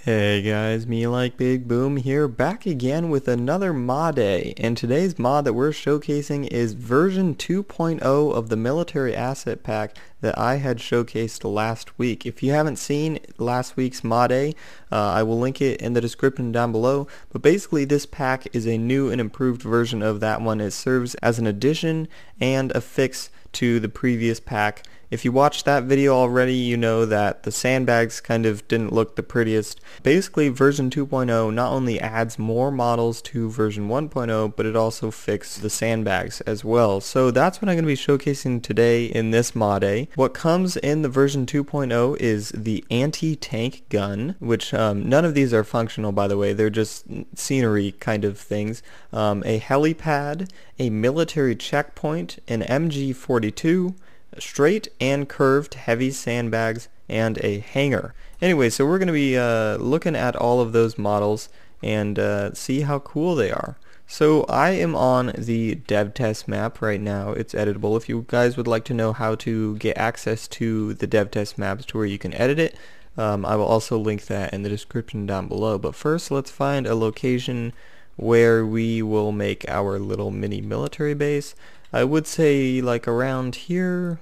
Hey guys, MeLikeBigBoom here, back again with another Modday, and today's mod that we're showcasing is version 2.0 of the military asset pack that I had showcased last week. If you haven't seen last week's Modday, I will link it in the description down below, but basically this pack is a new and improved version of that one. It serves as an addition and a fix to the previous pack. If you watched that video already, you know that the sandbags kind of didn't look the prettiest. Basically, version 2.0 not only adds more models to version 1.0, but it also fixed the sandbags as well. So that's what I'm going to be showcasing today in this Modday. What comes in the version 2.0 is the anti-tank gun, which none of these are functional, by the way. They're just scenery kind of things. A helipad, a military checkpoint, an MG42, straight and curved heavy sandbags, and a hangar. Anyway, so we're going to be looking at all of those models and see how cool they are. So I am on the dev test map right now. It's editable. If you guys would like to know how to get access to the dev test maps to where you can edit it, I will also link that in the description down below. But first, let's find a location where we will make our little mini military base. I would say like around here,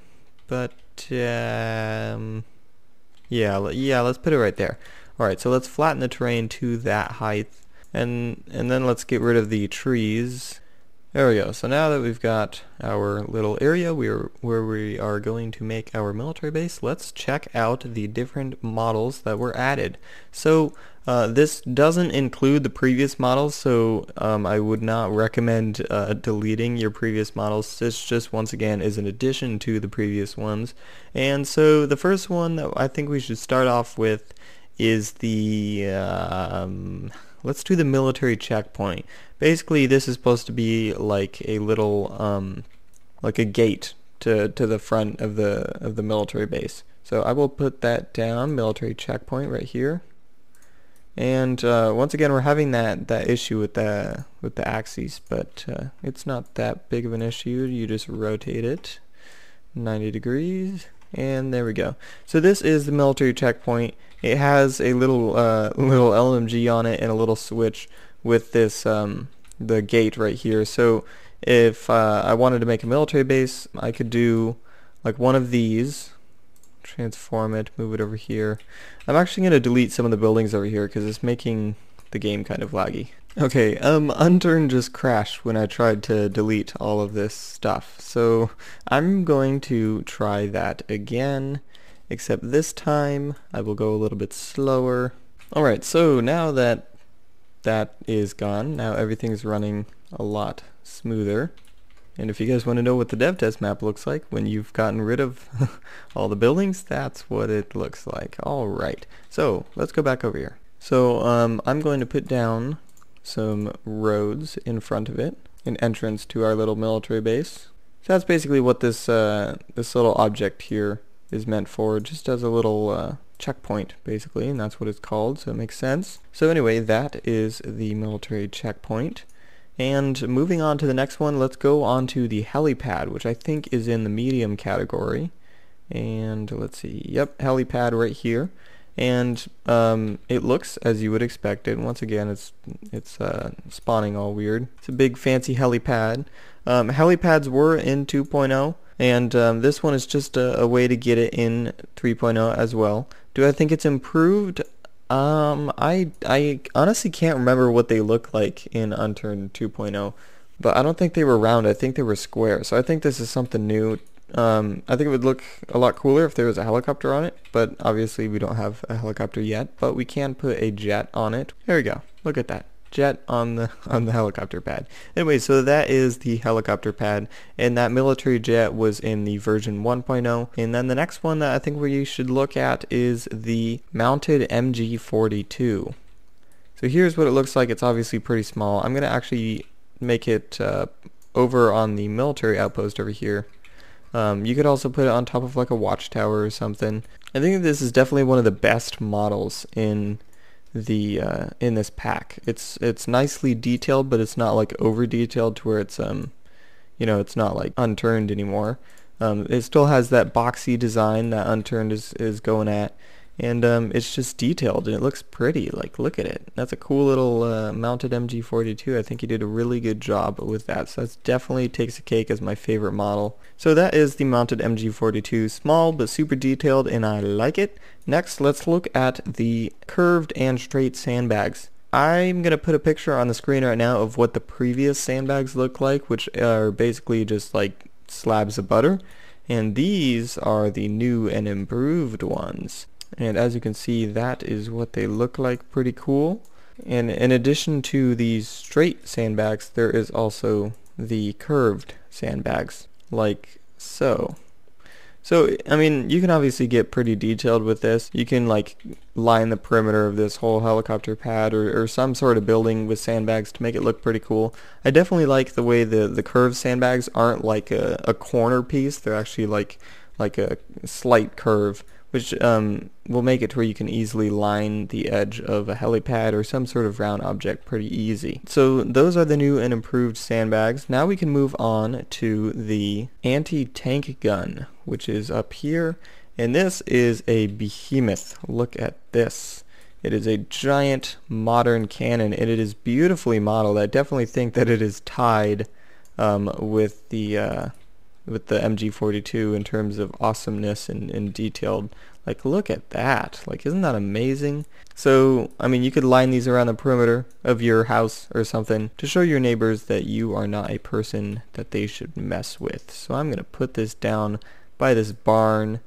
but yeah, let's put it right there. Alright, so let's flatten the terrain to that height, and then let's get rid of the trees. There we go. So now that we've got our little area where we are going to make our military base, let's check out the different models that were added. So this doesn't include the previous models, so I would not recommend deleting your previous models. This just, once again, is an addition to the previous ones. And so the first one that I think we should start off with is the let's do the military checkpoint. Basically, this is supposed to be like a little like a gate to the front of the military base. So I will put that down, military checkpoint, right here. And once again, we're having that issue with the axes, but it's not that big of an issue. You just rotate it 90 degrees, and there we go. So this is the military checkpoint. It has a little LMG on it and a little switch with this the gate right here. So if I wanted to make a military base, I could do like one of these, transform it, move it over here. I'm actually going to delete some of the buildings over here because it's making the game kind of laggy. Okay, Unturned just crashed when I tried to delete all of this stuff, so I'm going to try that again, except this time I will go a little bit slower. Alright, so now that is gone, now everything's running a lot smoother. And if you guys want to know what the dev test map looks like when you've gotten rid of all the buildings, that's what it looks like. Alright, so let's go back over here. So I'm going to put down some roads in front of it, an entrance to our little military base. So that's basically what this this little object here is meant for, just as a little checkpoint basically, and that's what it's called, so it makes sense. So anyway, that is the military checkpoint. And moving on to the next one, let's go on to the helipad, which I think is in the medium category. And let's see, yep, helipad right here. And it looks as you would expect it. Once again, it's spawning all weird. It's a big fancy helipad. Helipads were in 2.0, and this one is just a way to get it in 3.0 as well. Do I think it's improved? I honestly can't remember what they look like in Unturned 2.0, but I don't think they were round. I think they were square. So I think this is something new. I think it would look a lot cooler if there was a helicopter on it, but obviously we don't have a helicopter yet, but we can put a jet on it. There we go. Look at that. Jet on the helicopter pad. Anyway, so that is the helicopter pad, and that military jet was in the version 1.0. And then the next one that I think we should look at is the mounted MG42. So here's what it looks like. It's obviously pretty small. I'm going to actually make it over on the military outpost over here. You could also put it on top of like a watchtower or something. I think this is definitely one of the best models in this pack. It's nicely detailed, but it's not like over detailed to where it's you know, it's not like Unturned anymore. It still has that boxy design that Unturned is going at, and it's just detailed and it looks pretty. Like, look at it. That's a cool little mounted MG42. I think he did a really good job with that, so that definitely takes a cake as my favorite model. So that is the mounted MG42, small but super detailed, and I like it. Next, let's look at the curved and straight sandbags. I'm going to put a picture on the screen right now of what the previous sandbags look like, which are basically just like slabs of butter, and these are the new and improved ones. And as you can see, that is what they look like. Pretty cool. And in addition to these straight sandbags, there is also the curved sandbags, like so. So, I mean, you can obviously get pretty detailed with this. You can like line the perimeter of this whole helicopter pad or some sort of building with sandbags to make it look pretty cool. I definitely like the way the curved sandbags aren't like a corner piece. They're actually like a slight curve, which will make it to where you can easily line the edge of a helipad or some sort of round object pretty easy. So those are the new and improved sandbags. Now we can move on to the anti-tank gun, which is up here, and this is a behemoth. Look at this. It is a giant modern cannon, and it is beautifully modeled. I definitely think that it is tied with the MG42 in terms of awesomeness and detailed. Like, look at that. Like, isn't that amazing? So, I mean, you could line these around the perimeter of your house or something to show your neighbors that you are not a person that they should mess with. So I'm going to put this down by this barn.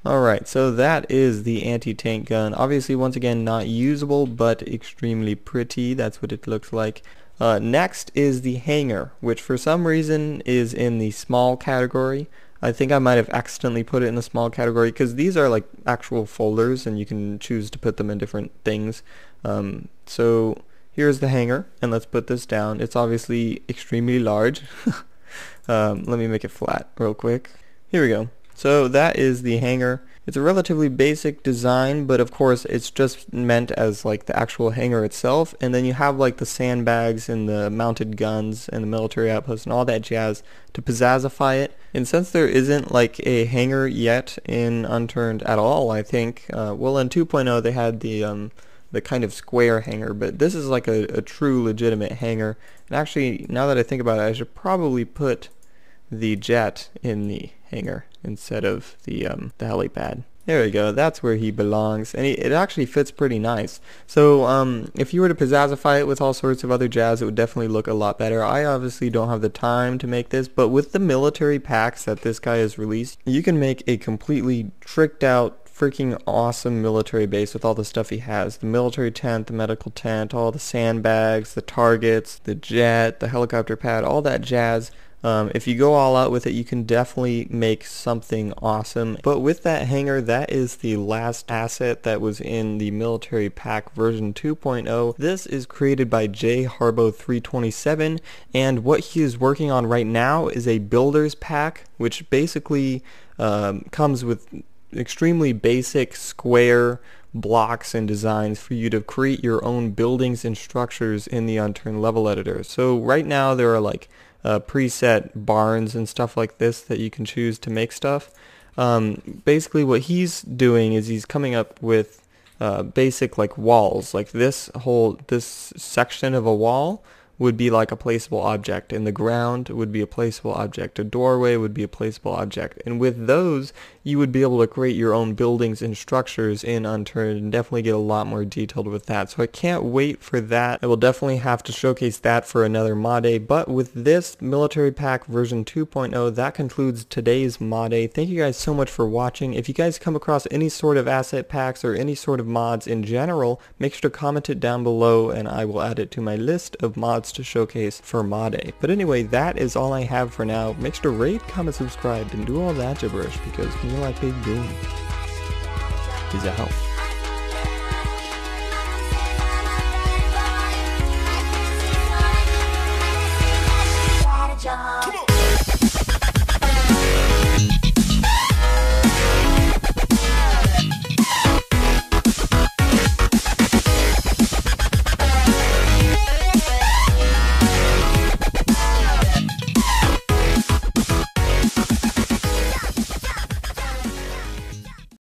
Alright, so that is the anti-tank gun. Obviously, once again, not usable, but extremely pretty. That's what it looks like. Next is the Hangar, which for some reason is in the small category. I think I might have accidentally put it in the small category because these are like actual folders and you can choose to put them in different things. So here's the Hangar, and let's put this down. It's obviously extremely large. Let me make it flat real quick. Here we go. So that is the Hangar. It's a relatively basic design, but of course it's just meant as like the actual hangar itself, and then you have like the sandbags and the mounted guns and the military outposts and all that jazz to pizzazify it. And since there isn't like a hangar yet in Unturned at all, I think, well, in 2.0 they had the kind of square hangar, but this is like a true legitimate hangar. And actually, now that I think about it, I should probably put the jet in the hangar instead of the helipad. There we go, that's where he belongs, and it actually fits pretty nice. So if you were to pizzazify it with all sorts of other jazz, it would definitely look a lot better. I obviously don't have the time to make this, but with the military packs that this guy has released, you can make a completely tricked out freaking awesome military base with all the stuff he has. The military tent, the medical tent, all the sandbags, the targets, the jet, the helicopter pad, all that jazz. If you go all out with it, you can definitely make something awesome. But with that hangar, that is the last asset that was in the military pack version 2.0. This is created by Harbo327, and what he is working on right now is a builder's pack, which basically comes with extremely basic square blocks and designs for you to create your own buildings and structures in the Unturned level editor. So right now there are like preset barns and stuff like this that you can choose to make stuff. Basically what he's doing is he's coming up with basic like walls. Like this section of a wall would be like a placeable object, and the ground would be a placeable object, a doorway would be a placeable object, and with those you would be able to create your own buildings and structures in Unturned and definitely get a lot more detailed with that. So I can't wait for that. I will definitely have to showcase that for another Modday, but with this military pack version 2.0, that concludes today's Modday. Thank you guys so much for watching. If you guys come across any sort of asset packs or any sort of mods in general, make sure to comment it down below and I will add it to my list of mods to showcase for Modday. But anyway, that is all I have for now. Make sure to rate, comment, subscribe, and do all that gibberish because MeLikeBigBoom is out.